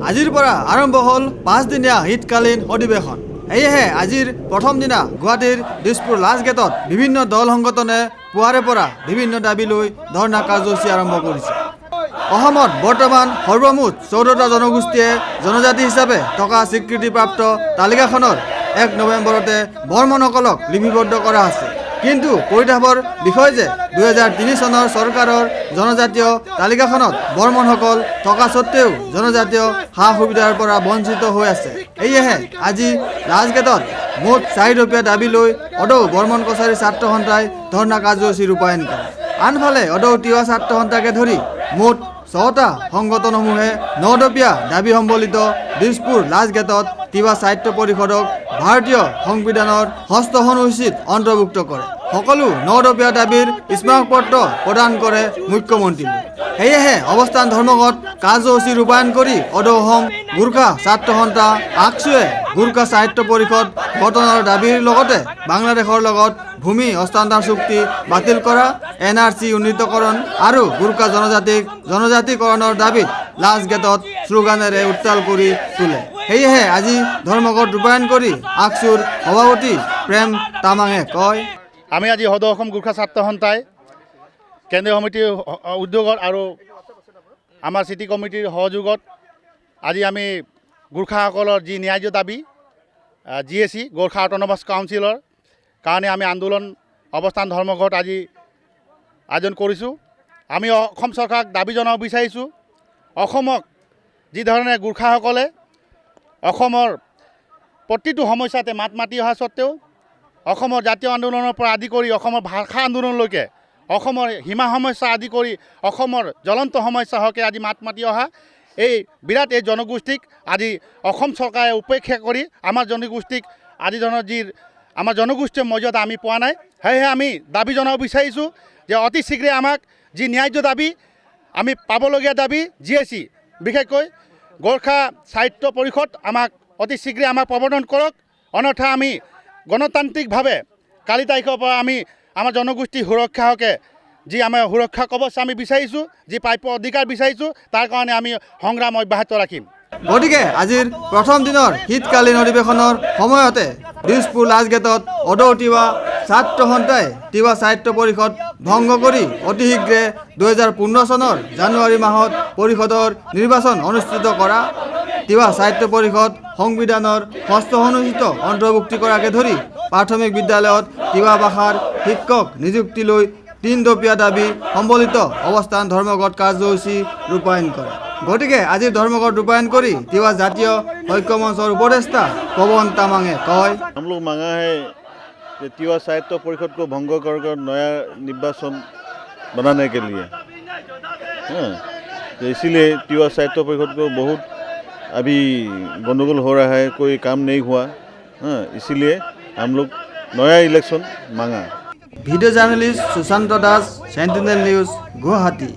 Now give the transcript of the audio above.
আজিৰ পৰা আৰম্ভ হ'ল 5 দিনীয়া শীতকালীন অধিৱেশন। এয়েহে আজিৰ প্ৰথম দিনা গুৱাহাটীৰ দিছপুৰ লাষ্ট গেটত বিভিন্ন দল সংগঠনে পুৱাৰে পৰা বিভিন্ন দাবী লৈ ধৰ্ণা কাৰ্যসূচী আৰম্ভ কৰিছে। অসমত বৰ্তমান সৰ্বমুঠ 14টা জনগোষ্ঠীয়ে জনজাতি হিচাপে থকা স্বীকৃতিপ্ৰাপ্ত তালিকাখনৰ 1 নৱেম্বৰতে বৰ্মনসকলক লিপিবদ্ধ কৰা আছে। কিন্তু পৰিতাপৰ বিষয় যে 2003 চনৰ চৰকাৰৰ জনজাতীয় তালিকাখনত বৰ্মনসকল থকা সত্ত্বেও জনজাতীয় সা সুবিধাৰ পৰা বঞ্চিত হৈ আছে। এয়েহে আজি ৰাজগেটত মুঠ 4 ৰূপীয়া দাবী লৈ অদৌ বৰ্মন কছাৰী ছাত্ৰ সন্থাই ধৰ্ণা কাৰ্যসূচী ৰূপায়ণ কৰে। আনফালে অদৌ তিৱা ছাত্ৰ সন্থাকে ধৰি মুঠ 6টা সংগঠনসমূহে 9 ৰূপীয়া দাবী সম্বলিত দিছপুৰ লাষ্ট গেটত তিৱা সাহিত্য পৰিষদক ভাৰতীয় সংবিধানৰ 6ষ্ঠ অনুসূচীত অন্তৰ্ভুক্ত কৰে। সকলো 9 ৰূপীয়া দাবীৰ স্মাৰকপত্ৰ প্ৰদান কৰে মুখ্যমন্ত্ৰীলৈ। সেয়েহে অৱস্থান ধৰ্মঘট কাৰ্যসূচী ৰূপায়ণ কৰি অদৌ অসম গোৰ্খা ছাত্ৰ সন্থা আকছুৱে গোৰ্খা সাহিত্য পৰিষদ গঠনৰ দাবীৰ লগতে বাংলাদেশৰ লগত ভূমি হস্তান্তৰ চুক্তি বাতিল কৰা, NRC উন্নীতকৰণ আৰু গোৰ্খা জনজাতিক জনজাতিকৰণৰ দাবীত লাষ্ট গেটত শ্লোগানেৰে উত্তাল কৰি তোলে। সেয়েহে আজি ধৰ্মঘট ৰূপায়ণ কৰি আকছুৰ সভাপতি প্ৰেম তামাঙে কয়, আমি আজি অদৌ অসম গোৰ্খা ছাত্ৰ সন্থাই কেন্দ্ৰীয় সমিতিৰ উদ্যোগত আৰু আমাৰ চিটি কমিটিৰ সহযোগত আজি আমি গোৰ্খাসকলৰ যি ন্যায্য দাবী GAC গোৰ্খা অট'নমাছ কাউন্সিলৰ কাৰণে আমি আন্দোলন অৱস্থান ধৰ্মঘট আজি আয়োজন কৰিছোঁ। আমি অসম চৰকাৰক দাবী জনাব বিচাৰিছোঁ, অসমক যিধৰণে গোৰ্খাসকলে অসমৰ প্ৰতিটো সমস্যাতে মাত মাতি অহা সত্ত্বেও অসমৰ জাতীয় আন্দোলনৰ পৰা আদি কৰি অসমৰ ভাষা আন্দোলনলৈকে অসমৰ সীমা সমস্যা আদি কৰি অসমৰ জ্বলন্ত সমস্যা হকে আজি মাত মাতি অহা এই বিৰাট এই জনগোষ্ঠীক আজি অসম চৰকাৰে উপেক্ষা কৰি আমাৰ জনগোষ্ঠীক আদি ধৰণৰ যি আমাৰ জনগোষ্ঠীয় মৰ্যাদা আমি পোৱা নাই। সেয়েহে আমি দাবী জনাব বিচাৰিছোঁ যে অতি শীঘ্ৰে আমাক যি ন্যায্য দাবী আমি পাবলগীয়া দাবী GAC বিশেষকৈ গোৰ্খা সাহিত্য পৰিষদ আমাক অতি শীঘ্ৰে আমাক প্ৰৱৰ্তন কৰক, অন্যথা আমি গণতান্ত্ৰিকভাৱে কালি তাৰিখৰ পৰা আমি আমাৰ জনগোষ্ঠী সুৰক্ষা হকে যি আমাৰ সুৰক্ষা কৱচ আমি বিচাৰিছোঁ, যি প্ৰাপ্য অধিকাৰ বিচাৰিছোঁ, তাৰ কাৰণে আমি সংগ্ৰাম অব্যাহত ৰাখিম। গতিকে আজিৰ প্ৰথম দিনৰ শীতকালীন অধিৱেশনৰ সময়তে দিছপুৰ লাষ্ট গেটত অদৌ তিৱা ছাত্ৰ সন্থাই তিৱা সাহিত্য পৰিষদ ভংগ কৰি অতি শীঘ্ৰে 2015 চনৰ জানুৱাৰী মাহত পৰিষদৰ নিৰ্বাচন অনুষ্ঠিত কৰা, তিৱা সাহিত্য পৰিষদ সংবিধানৰ 6ষ্ঠ অনুসূচীত অন্তৰ্ভুক্তি কৰাকে ধৰি প্ৰাথমিক বিদ্যালয়ত তিৱা ভাষাৰ শিক্ষক নিযুক্তি লৈ 3 ৰূপীয়া দাবী সম্বলিত অৱস্থান ধৰ্মঘট কাৰ্যসূচী ৰূপায়ণ কৰে। গতিকে আজিৰ ধৰ্মঘট ৰূপায়ণ কৰি তিৱা জাতীয় ঐক্য মঞ্চৰ উপদেষ্টা পৱন তামাঙে কয়, हम लोग मांगा है कि तिवा साहित्य परिषद को भंग कर नया निर्वाचन बनाने के लिए, तो इसीलिए तिवा साहित्य परिषद को बहुत अभी गंडगोल हो रहा है, कोई काम नहीं हुआ, इसीलिए हम लोग नया इलेक्शन मांगा। Video journalist Sushanta Das, Sentinel news, Guwahati.